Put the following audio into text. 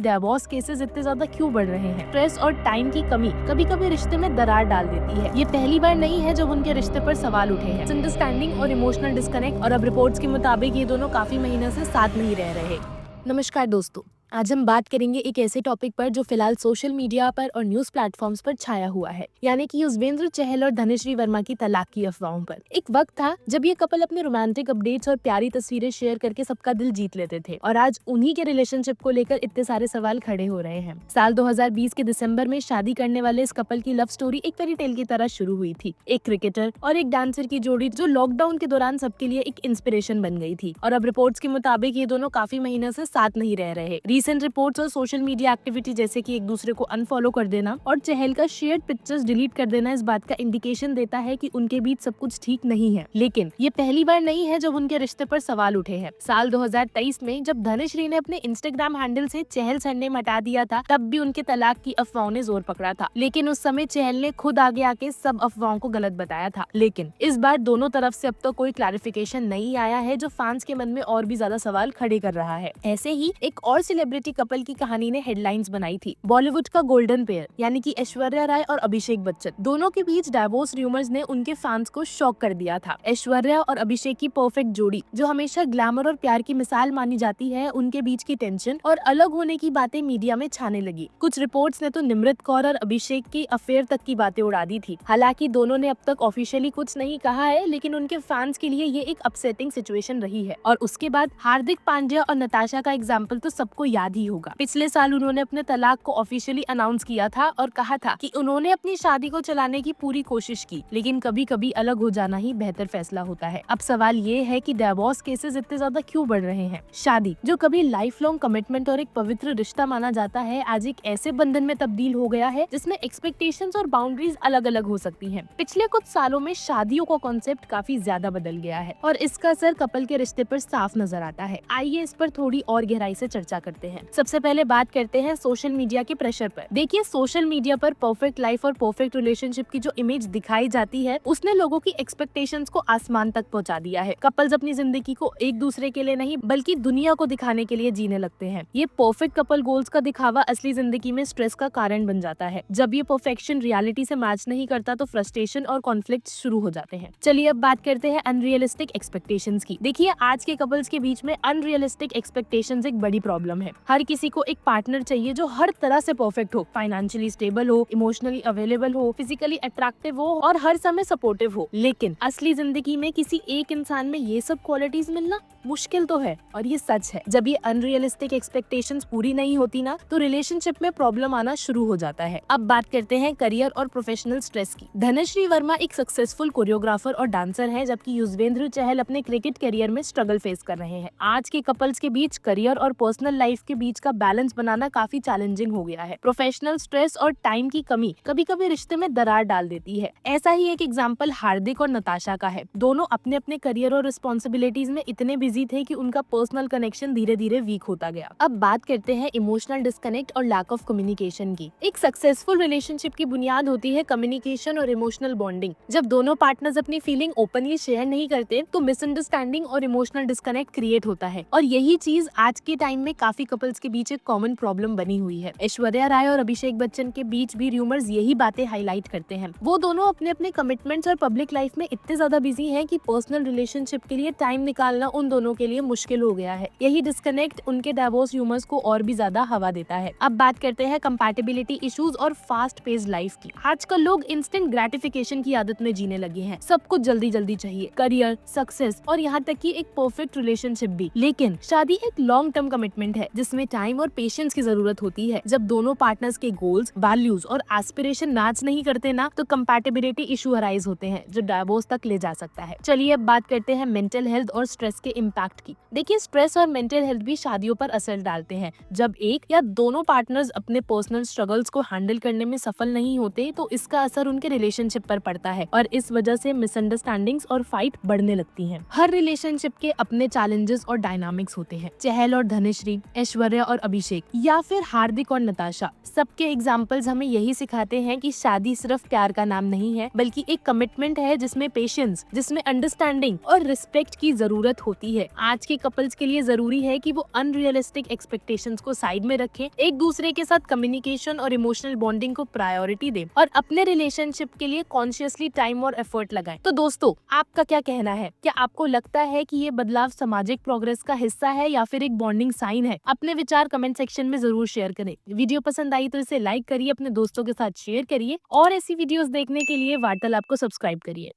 Divorce cases इतने ज्यादा क्यों बढ़ रहे हैं? स्ट्रेस और टाइम की कमी कभी कभी रिश्ते में दरार डाल देती है। ये पहली बार नहीं है जब उनके रिश्ते पर सवाल उठे हैं। मिसअंडरस्टैंडिंग और इमोशनल डिस्कनेक्ट, और अब रिपोर्ट्स के मुताबिक ये दोनों काफी महीनों से साथ नहीं रह रहे। नमस्कार दोस्तों, आज हम बात करेंगे एक ऐसे टॉपिक पर जो फिलहाल सोशल मीडिया पर और न्यूज प्लेटफॉर्म्स पर छाया हुआ है, यानी कि युजवेंद्र चहल और धनश्री वर्मा की तलाक की अफवाहों पर। एक वक्त था जब ये कपल अपने रोमांटिक अपडेट्स और प्यारी तस्वीरें शेयर करके सबका दिल जीत लेते थे, और आज उन्हीं के रिलेशनशिप को लेकर इतने सारे सवाल खड़े हो रहे हैं। साल 2020 के दिसंबर में शादी करने वाले इस कपल की लव स्टोरी एक फेरी टेल की तरह शुरू हुई थी। एक क्रिकेटर और एक डांसर की जोड़ी जो लॉकडाउन के दौरान सबके लिए एक इंस्पिरेशन बन गई थी, और अब रिपोर्ट्स के मुताबिक ये दोनों काफी महीनों से साथ नहीं रह रहे। रीसेंट रिपोर्ट्स और सोशल मीडिया एक्टिविटी जैसे कि एक दूसरे को अनफॉलो कर देना और चहल का शेयर्ड पिक्चर्स डिलीट कर देना इस बात का इंडिकेशन देता है कि उनके बीच सब कुछ ठीक नहीं है। लेकिन ये पहली बार नहीं है जब उनके रिश्ते पर सवाल उठे हैं। साल 2023 में जब धनश्री ने अपने इंस्टाग्राम हैंडल से चहल सरनेम हटा दिया था, तब भी उनके तलाक की अफवाहों ने जोर पकड़ा था। लेकिन उस समय चहल ने खुद आगे आके सब अफवाहों को गलत बताया था। लेकिन इस बार दोनों तरफ से अब तक कोई क्लैरिफिकेशन नहीं आया है, जो फैंस के मन में और भी ज्यादा सवाल खड़े कर रहा है। ऐसे ही एक और सेलिब्रिटी कपल की कहानी ने हेडलाइंस बनाई थी। बॉलीवुड का गोल्डन पेयर यानी कि ऐश्वर्या राय और अभिषेक बच्चन दोनों के बीच डिवोर्स रूमर्स ने उनके फैंस को शॉक कर दिया था। ऐश्वर्या और अभिषेक की परफेक्ट जोड़ी, जो हमेशा ग्लैमर और प्यार की मिसाल मानी जाती है, उनके बीच की टेंशन और अलग होने की बातें मीडिया में छाने लगी। कुछ रिपोर्ट्स ने तो निमृत कौर और अभिषेक की अफेयर तक की बातें उड़ा दी थी। हालांकि दोनों ने अब तक ऑफिशियली कुछ नहीं कहा है, लेकिन उनके फैंस के लिए ये एक अपसेटिंग सिचुएशन रही है। और उसके बाद हार्दिक पांड्या और नताशा का एग्जाम्पल तो सबको याद ही होगा। पिछले साल उन्होंने अपने तलाक को ऑफिशियली अनाउंस किया था और कहा था कि उन्होंने अपनी शादी को चलाने की पूरी कोशिश की, लेकिन कभी कभी अलग हो जाना ही बेहतर फैसला होता है। अब सवाल ये है कि डिवोर्स केसेस इतने ज्यादा क्यों बढ़ रहे हैं? शादी, जो कभी लाइफ लॉन्ग कमिटमेंट और एक पवित्र रिश्ता माना जाता है, आज एक ऐसे बंधन में तब्दील हो गया है जिसमें एक्सपेक्टेशंस और बाउंड्रीज अलग अलग हो सकती हैं। पिछले कुछ सालों में शादियों का कॉन्सेप्ट काफी ज्यादा बदल गया है और इसका असर कपल के रिश्ते पर साफ नजर आता है। आइए इस पर थोड़ी और गहराई से चर्चा करते हैं। सबसे पहले बात करते हैं सोशल मीडिया के प्रेशर पर। देखिए, सोशल मीडिया पर परफेक्ट लाइफ और परफेक्ट रिलेशनशिप की जो इमेज दिखाई जाती है, उसने लोगों की एक्सपेक्टेशंस को आसमान तक पहुंचा दिया है। कपल्स अपनी जिंदगी को एक दूसरे के लिए नहीं बल्कि दुनिया को दिखाने के लिए जीने लगते हैं। ये परफेक्ट कपल गोल्स का दिखावा असली जिंदगी में स्ट्रेस का कारण बन जाता है। जब ये परफेक्शन रियलिटी से मैच नहीं करता तो फ्रस्ट्रेशन और कॉन्फ्लिक्ट शुरू हो जाते हैं। चलिए अब बात करते हैं अनरियलिस्टिक एक्सपेक्टेशंस की। देखिए, आज के कपल्स के बीच में अनरियलिस्टिक एक्सपेक्टेशंस एक बड़ी प्रॉब्लम है। हर किसी को एक पार्टनर चाहिए जो हर तरह से परफेक्ट हो, फाइनेंशियली स्टेबल हो, इमोशनली अवेलेबल हो, फिजिकली अट्रैक्टिव हो और हर समय सपोर्टिव हो। लेकिन असली जिंदगी में किसी एक इंसान में ये सब क्वालिटीज मिलना मुश्किल तो है, और ये सच है। जब ये अनरियलिस्टिक एक्सपेक्टेशंस पूरी नहीं होती ना, तो रिलेशनशिप में प्रॉब्लम आना शुरू हो जाता है। अब बात करते हैं करियर और प्रोफेशनल स्ट्रेस की। धनश्री वर्मा एक सक्सेसफुल कोरियोग्राफर और डांसर है, जबकि युजवेंद्र चहल अपने क्रिकेट करियर में स्ट्रगल फेस कर रहे हैं। आज के कपल्स के बीच करियर और पर्सनल लाइफ के बीच का बैलेंस बनाना काफी चैलेंजिंग हो गया है। प्रोफेशनल स्ट्रेस और टाइम की कमी कभी कभी रिश्ते में दरार डाल देती है। ऐसा ही एक एग्जाम्पल हार्दिक और नताशा का है। दोनों अपने अपने करियर और रिस्पॉन्सिबिलिटीज में इतने बिजी थे कि उनका पर्सनल कनेक्शन धीरे धीरे वीक होता गया। अब बात करते हैं इमोशनल डिस्कनेक्ट और लैक ऑफ कम्युनिकेशन की। एक सक्सेसफुल रिलेशनशिप की बुनियाद होती है कम्युनिकेशन और इमोशनल बॉन्डिंग। जब दोनों पार्टनर्स अपनी फीलिंग ओपनली शेयर नहीं करते तो मिसअंडरस्टैंडिंग और इमोशनल डिस्कनेक्ट क्रिएट होता है, और यही चीज आज के टाइम में काफी कपल्स के बीच एक कॉमन प्रॉब्लम बनी हुई है। ऐश्वर्या राय और अभिषेक बच्चन के बीच भी रूमर्स यही बातें हाईलाइट करते हैं। वो दोनों अपने अपने कमिटमेंट्स और पब्लिक लाइफ में इतने ज्यादा बिजी हैं कि पर्सनल रिलेशनशिप के लिए टाइम निकालना उन दोनों के लिए मुश्किल हो गया है। यही डिस्कनेक्ट उनके डिवोर्स रूमर्स को और भी ज्यादा हवा देता है। अब बात करते हैं कंपैटिबिलिटी इश्यूज और फास्ट पेस्ड लाइफ की। आजकल लोग इंस्टेंट ग्रेटिफिकेशन की आदत में जीने लगे हैं। सब कुछ जल्दी जल्दी चाहिए, करियर, सक्सेस और यहाँ तक कि एक परफेक्ट रिलेशनशिप भी। लेकिन शादी एक लॉन्ग टर्म कमिटमेंट है जिसमें टाइम और पेशेंस की जरूरत होती है। जब दोनों पार्टनर्स के गोल्स, वैल्यूज और एस्पिरेशन मैच नहीं करते ना, तो कंपैटिबिलिटी इशू अराइज होते हैं जो डिवोर्स तक ले जा सकता है। चलिए अब बात करते हैं मेंटल हेल्थ और स्ट्रेस के इम्पैक्ट की। देखिए, स्ट्रेस और मेंटल हेल्थ भी शादियों पर असर डालते हैं। जब एक या दोनों पार्टनर्स अपने पर्सनल स्ट्रगल्स को हैंडल करने में सफल नहीं होते तो इसका असर उनके रिलेशनशिप पर पड़ता है, और इस वजह से मिसअंडरस्टैंडिंग्स और फाइट बढ़ने लगती हैं। हर रिलेशनशिप के अपने चैलेंजेस और डायनामिक्स होते हैं। चहल और धनश्री, ऐश्वर्या और अभिषेक, या फिर हार्दिक और नताशा। सबके एग्जाम्पल्स हमें यही सिखाते हैं कि शादी सिर्फ प्यार का नाम नहीं है, बल्कि एक कमिटमेंट है जिसमें पेशेंस, जिसमें अंडरस्टैंडिंग और रिस्पेक्ट की जरूरत होती है। आज के कपल्स के लिए जरूरी है कि वो अनरियलिस्टिक एक्सपेक्टेशंस को साइड में रखें, एक दूसरे के साथ कम्युनिकेशन और इमोशनल बॉन्डिंग को प्रायोरिटी दें और अपने रिलेशनशिप के लिए कॉन्शियसली टाइम और एफर्ट लगाएं। तो दोस्तों, आपका क्या कहना है? क्या आपको लगता है कि ये बदलाव सामाजिक प्रोग्रेस का हिस्सा है या फिर एक बॉन्डिंग साइन है? अपने विचार कमेंट सेक्शन में जरूर शेयर करें। वीडियो पसंद आई तो इसे लाइक करिए, अपने दोस्तों के साथ शेयर करिए और ऐसी वीडियोस देखने के लिए वार्तालाप को सब्सक्राइब करिए।